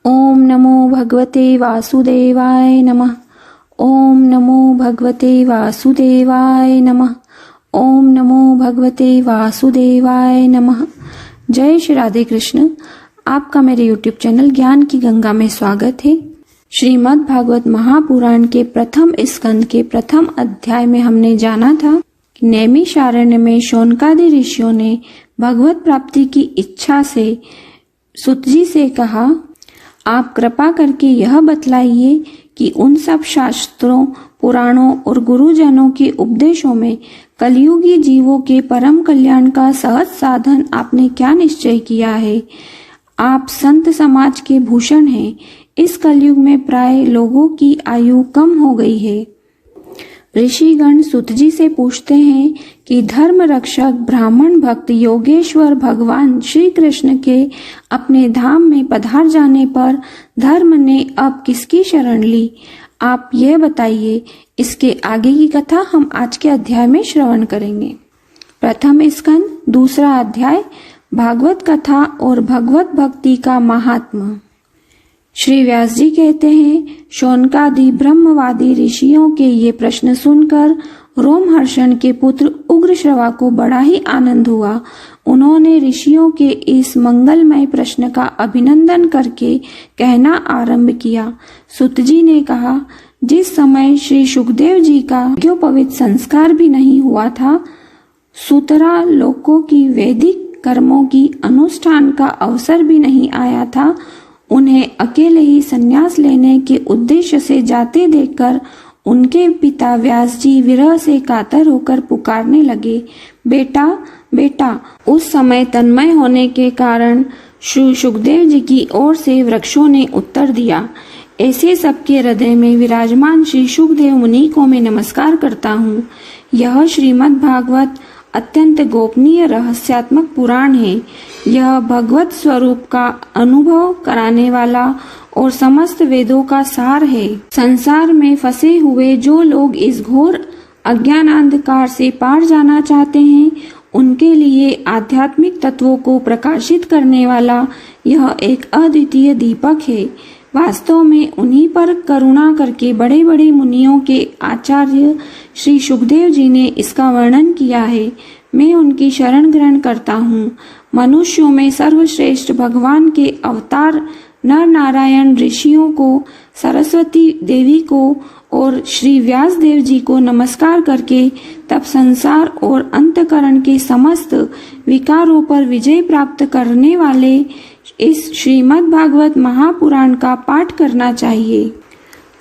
ओम नमो भगवते वासुदेवाय नमः। ओम नमो भगवते वासुदेवाय नमः। ओम नमो भगवते वासुदेवाय नमः। जय श्री राधे कृष्ण। आपका मेरे YouTube चैनल ज्ञान की गंगा में स्वागत है। श्रीमद् भागवत महापुराण के प्रथम स्कंद के प्रथम अध्याय में हमने जाना था कि नैमिषारण्य में शौनकादि ऋषियों ने भगवत प्राप्ति की इच्छा से सुतजी से कहा, आप कृपा करके यह बतलाइए कि उन सब शास्त्रों, पुराणों और गुरुजनों के उपदेशों में कलयुगी जीवों के परम कल्याण का सहज साधन आपने क्या निश्चय किया है। आप संत समाज के भूषण हैं। इस कलयुग में प्राय लोगों की आयु कम हो गई है। ऋषिगण सुतजी से पूछते हैं कि धर्म रक्षक ब्राह्मण भक्त योगेश्वर भगवान श्री कृष्ण के अपने धाम में पधार जाने पर धर्म ने अब किसकी शरण ली। आप यह बताइए। इसके आगे की कथा हम आज के अध्याय में श्रवण करेंगे। प्रथम स्कंद, दूसरा अध्याय, भागवत कथा और भगवत भक्ति का महात्मा। श्री व्यास जी कहते हैं, शौनकादि ब्रह्मवादी ऋषियों के ये प्रश्न सुनकर रोमहर्षण के पुत्र उग्रश्रवा को बड़ा ही आनंद हुआ। उन्होंने ऋषियों के इस मंगलमय प्रश्न का अभिनंदन करके कहना आरंभ किया। सुतजी ने कहा, जिस समय श्री सुखदेव जी का यज्ञोपवीत संस्कार भी नहीं हुआ था, सूतरा लोकों की वैदिक कर्मों की अनुष्ठान का अवसर भी नहीं आया था, उन्हें अकेले ही संन्यास लेने के उद्देश्य से जाते देखकर उनके पिता व्यास जी विरह से कातर होकर पुकारने लगे, बेटा बेटा। उस समय तन्मय होने के कारण श्री सुखदेव जी की ओर से वृक्षों ने उत्तर दिया, ऐसे सबके हृदय में विराजमान श्री सुखदेव मुनि को मैं नमस्कार करता हूँ। यह श्रीमद् भागवत अत्यंत गोपनीय रहस्यात्मक पुराण है। यह भगवत स्वरूप का अनुभव कराने वाला और समस्त वेदों का सार है। संसार में फंसे हुए जो लोग इस घोर अज्ञानांधकार से पार जाना चाहते हैं, उनके लिए आध्यात्मिक तत्वों को प्रकाशित करने वाला यह एक अद्वितीय दीपक है। वास्तव में उन्हीं पर करुणा करके बड़े बड़े मुनियों के आचार्य श्री सुखदेव जी ने इसका वर्णन किया है। मैं उनकी शरण ग्रहण करता हूँ। मनुष्यों में सर्वश्रेष्ठ भगवान के अवतार नर नारायण ऋषियों को, सरस्वती देवी को और श्री व्यास देव जी को नमस्कार करके तब संसार और अंतकरण के समस्त विकारों पर विजय प्राप्त करने वाले इस श्रीमद् भागवत महापुराण का पाठ करना चाहिए।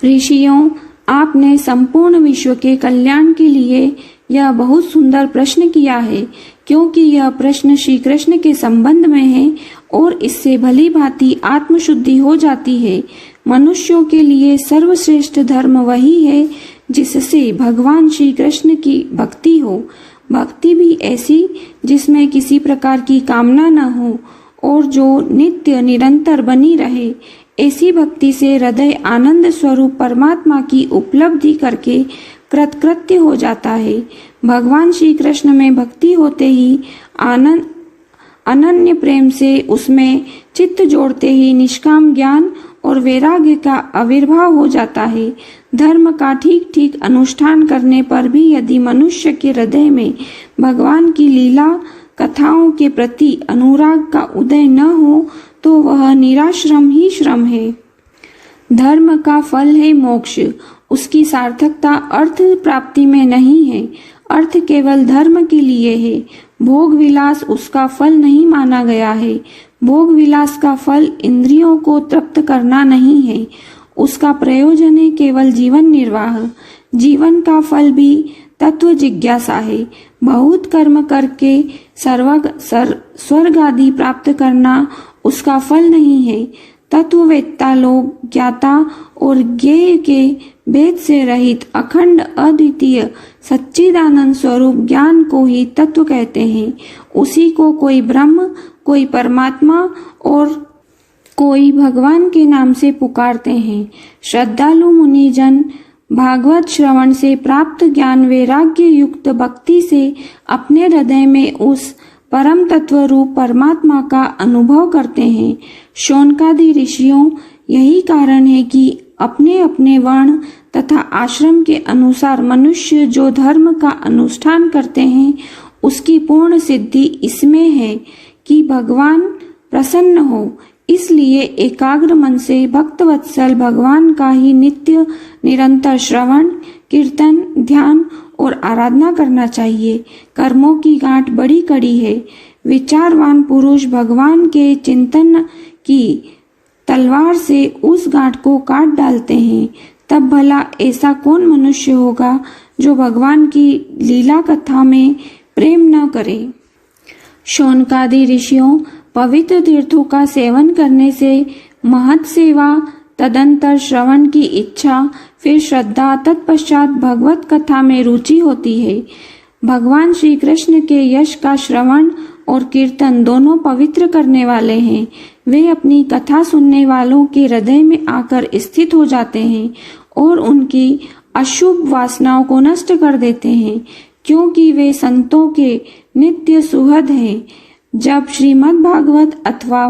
ऋषियों, आपने संपूर्ण विश्व के कल्याण के लिए यह बहुत सुंदर प्रश्न किया है, क्योंकि यह प्रश्न श्री कृष्ण के संबंध में है और इससे भली भांति आत्मशुद्धि हो जाती है। मनुष्यों के लिए सर्वश्रेष्ठ धर्म वही है जिससे भगवान श्री कृष्ण की भक्ति हो। भक्ति भी ऐसी जिसमें किसी प्रकार की कामना न हो और जो नित्य निरंतर बनी रहे। ऐसी भक्ति से हृदय आनंद स्वरूप परमात्मा की उपलब्धि करके कृतकृत्य हो जाता है। भगवान श्री कृष्ण में भक्ति होते ही आनंद अनन्य प्रेम से उसमें चित्त जोड़ते ही निष्काम ज्ञान और वैराग्य का आविर्भाव हो जाता है। धर्म का ठीक ठीक अनुष्ठान करने पर भी यदि मनुष्य के हृदय में भगवान की लीला कथाओं के प्रति अनुराग का उदय न हो तो वह निराश्रम ही श्रम है। धर्म का फल है मोक्ष। उसकी सार्थकता अर्थ प्राप्ति में नहीं है। अर्थ केवल धर्म के लिए है। भोग विलास उसका फल नहीं माना गया है। भोग विलास का फल इंद्रियों को तृप्त करना नहीं है। उसका प्रयोजन है केवल जीवन निर्वाह। जीवन का फल भी तत्व जिज्ञासा है। बहुत कर्म करके स्वर्ग आदि प्राप्त करना उसका फल नहीं है। तत्ववेत्ता लोग ज्ञाता और ज्ञेय के भेद से रहित अखंड अद्वितीय सच्चिदानंद स्वरूप ज्ञान को ही तत्व कहते हैं। उसी को कोई ब्रह्म, कोई परमात्मा और कोई भगवान के नाम से पुकारते हैं। श्रद्धालु मुनिजन भागवत श्रवण से प्राप्त ज्ञान वैराग्य युक्त भक्ति से अपने हृदय में उस परम तत्व रूप परमात्मा का अनुभव करते हैं। शौनकादि ऋषियों यही कारण है कि अपने अपने वर्ण तथा आश्रम के अनुसार मनुष्य जो धर्म का अनुष्ठान करते हैं उसकी पूर्ण सिद्धि इसमें है कि भगवान प्रसन्न हो। इसलिए एकाग्र मन से भक्तवत्सल भगवान का ही नित्य निरंतर श्रवण, कीर्तन, ध्यान और आराधना करना चाहिए। कर्मों की गांठ बड़ी कड़ी है। विचारवान पुरुष भगवान के चिंतन की तलवार से उस गांठ को काट डालते हैं। तब भला ऐसा कौन मनुष्य होगा जो भगवान की लीला कथा में प्रेम न करे। शौनकादि ऋषियों पवित्र तीर्थों का सेवन करने से महत् सेवा, तदंतर श्रवण की इच्छा, फिर श्रद्धा, तत्पश्चात भगवत कथा में रुचि होती है। भगवान श्री कृष्ण के यश का श्रवण और कीर्तन दोनों पवित्र करने वाले हैं। वे अपनी कथा सुनने वालों के हृदय में आकर स्थित हो जाते हैं और उनकी अशुभ वासनाओं को नष्ट कर देते हैं, क्योंकि वे संतों के नित्य सुहृद हैं। जब श्रीमद् भागवत अथवा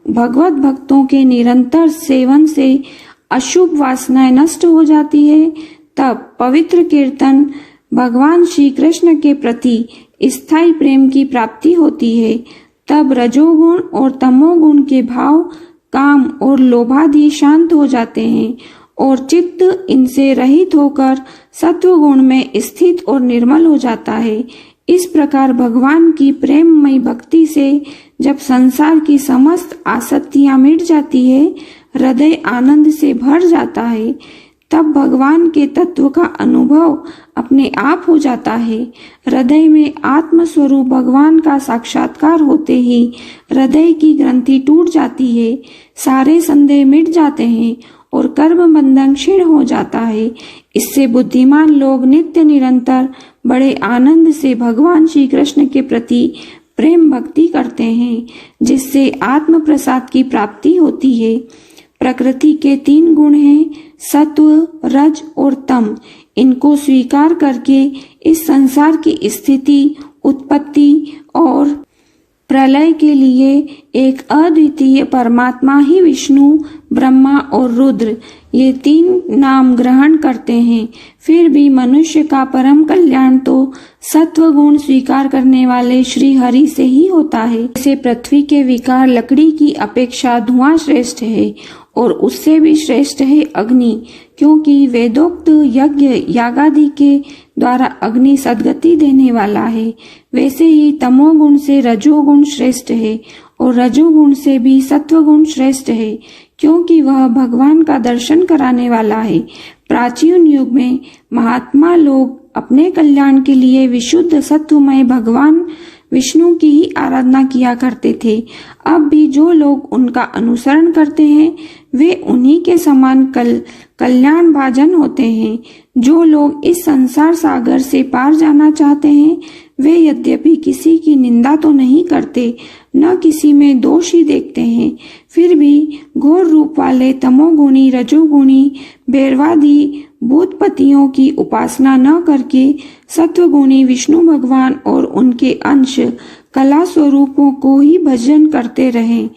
भगवत भक्तों के निरंतर सेवन से अशुभ वासनाएं नष्ट हो जाती है, तब पवित्र कीर्तन भगवान श्री कृष्ण के प्रति स्थायी प्रेम की प्राप्ति होती है। तब रजोगुण और तमोगुण के भाव, काम और लोभादि शांत हो जाते हैं और चित्त इनसे रहित होकर सत्वगुण में स्थित और निर्मल हो जाता है। इस प्रकार भगवान की प्रेममयी भक्ति से जब संसार की समस्त आसक्तियां मिट जाती है, हृदय आनंद से भर जाता है, तब भगवान के तत्व का अनुभव अपने आप हो जाता है। हृदय में आत्म स्वरूप भगवान का साक्षात्कार होते ही हृदय की ग्रंथि टूट जाती है, सारे संदेह मिट जाते हैं और कर्म बंधन क्षीण हो जाता है। इससे बुद्धिमान लोग नित्य निरंतर बड़े आनंद से भगवान श्री कृष्ण के प्रति प्रेम भक्ति करते हैं, जिससे आत्म प्रसाद की प्राप्ति होती है। प्रकृति के 3 गुण हैं, सत्व, रज और तम। इनको स्वीकार करके इस संसार की स्थिति, उत्पत्ति और प्रलय के लिए एक अद्वितीय परमात्मा ही विष्णु, ब्रह्मा और रुद्र, ये 3 नाम ग्रहण करते हैं। फिर भी मनुष्य का परम कल्याण तो सत्व गुण स्वीकार करने वाले श्री हरि से ही होता है। जैसे पृथ्वी के विकार लकड़ी की अपेक्षा धुआं श्रेष्ठ है और उससे भी श्रेष्ठ है अग्नि, क्योंकि वेदोक्त यज्ञ यागादि के द्वारा अग्नि सद्गति देने वाला है। वैसे ही तमोगुण से रजोगुण श्रेष्ठ है और रजोगुण से भी सत्वगुण श्रेष्ठ है, क्योंकि वह भगवान का दर्शन कराने वाला है। प्राचीन युग में महात्मा लोग अपने कल्याण के लिए विशुद्ध सत्वमय भगवान विष्णु की ही आराधना किया करते थे। अब भी जो लोग उनका अनुसरण करते हैं वे उन्हीं के समान कल्याण भाजन होते हैं। जो लोग इस संसार सागर से पार जाना चाहते हैं वे यद्यपि किसी की निंदा तो नहीं करते, न किसी में दोष ही देखते हैं, फिर भी घोर रूप वाले तमोगुणी, रजोगुणी, भैरवादी भूतपतियों की उपासना न करके सत्वगुणी विष्णु भगवान और उनके अंश कला स्वरूपों को ही भजन करते रहें।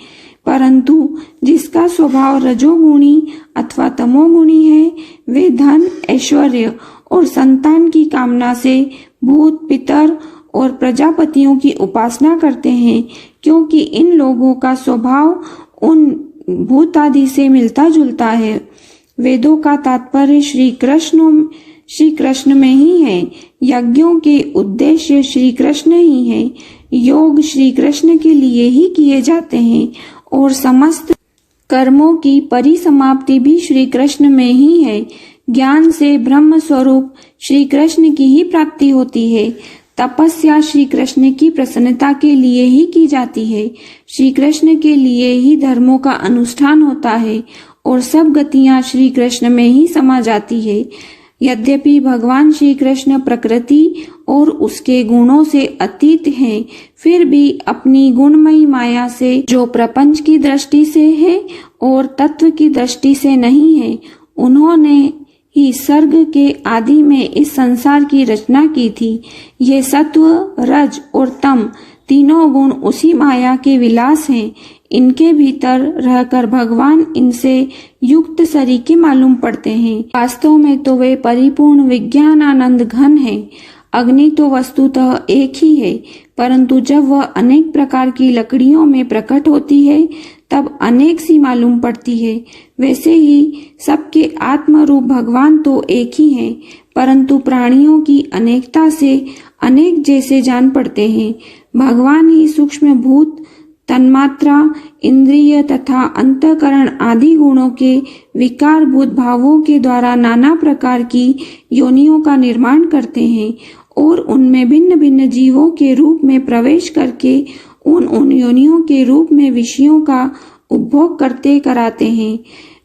परंतु जिसका स्वभाव रजोगुणी अथवा तमोगुणी है वे धन, ऐश्वर्य और संतान की कामना से भूत, पितर और प्रजापतियों की उपासना करते हैं, क्योंकि इन लोगों का स्वभाव उन भूत आदि से मिलता जुलता है। वेदों का तात्पर्य श्री कृष्ण में ही है। यज्ञों के उद्देश्य श्री कृष्ण ही है। योग श्री कृष्ण के लिए ही किए जाते हैं और समस्त कर्मों की परिसमाप्ति भी श्री कृष्ण में ही है। ज्ञान से ब्रह्म स्वरूप श्री कृष्ण की ही प्राप्ति होती है। तपस्या श्री कृष्ण की प्रसन्नता के लिए ही की जाती है। श्री कृष्ण के लिए ही धर्मों का अनुष्ठान होता है और सब गतियां श्री कृष्ण में ही समा जाती है। यद्यपि भगवान श्री कृष्ण प्रकृति और उसके गुणों से अतीत हैं, फिर भी अपनी गुणमयी माया से जो प्रपंच की दृष्टि से है और तत्व की दृष्टि से नहीं है, उन्होंने ही सर्ग के आदि में इस संसार की रचना की थी। ये सत्व, रज और तम तीनों गुण उसी माया के विलास हैं। इनके भीतर रहकर भगवान इनसे युक्त सरीखे मालूम पड़ते हैं। वास्तव में तो वे परिपूर्ण विज्ञान आनंद घन है। अग्नि तो वस्तुतः एक ही है, परंतु जब वह अनेक प्रकार की लकड़ियों में प्रकट होती है तब अनेक सी मालूम पड़ती है। वैसे ही सबके आत्म रूप भगवान तो एक ही हैं, परंतु प्राणियों की अनेकता से अनेक जैसे जान पड़ते हैं। भगवान ही सूक्ष्म भूत, तन्मात्रा, इंद्रिय तथा अंतःकरण आदि गुणों के विकारभूत भावों के द्वारा नाना प्रकार की योनियों का निर्माण करते हैं और उनमें भिन्न भिन्न जीवों के रूप में प्रवेश करके उन योनियों के रूप में विषयों का उपभोग करते कराते हैं।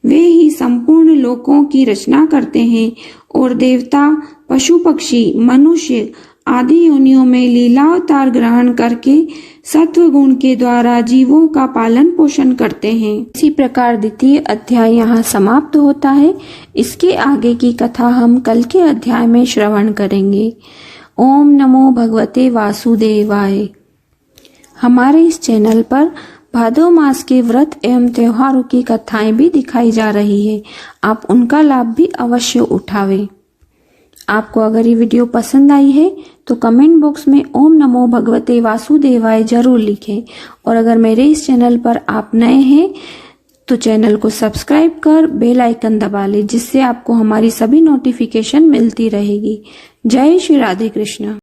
वे ही संपूर्ण लोकों की रचना करते हैं और देवता, पशु पक्षी, मनुष्य आदि योनियों में लीलावतार ग्रहण करके सत्व गुण के द्वारा जीवों का पालन पोषण करते हैं। इसी प्रकार द्वितीय अध्याय यहाँ समाप्त होता है। इसके आगे की कथा हम कल के अध्याय में श्रवण करेंगे। ओम नमो भगवते वासुदेवाय। हमारे इस चैनल पर भादव मास के व्रत एवं त्योहारों की कथाएं भी दिखाई जा रही है। आप उनका लाभ भी अवश्य उठावें। आपको अगर ये वीडियो पसंद आई है तो कमेंट बॉक्स में ओम नमो भगवते वासुदेवाय जरूर लिखें। और अगर मेरे इस चैनल पर आप नए हैं तो चैनल को सब्सक्राइब कर बेल आइकन दबा लें, जिससे आपको हमारी सभी नोटिफिकेशन मिलती रहेगी। जय श्री राधे कृष्ण।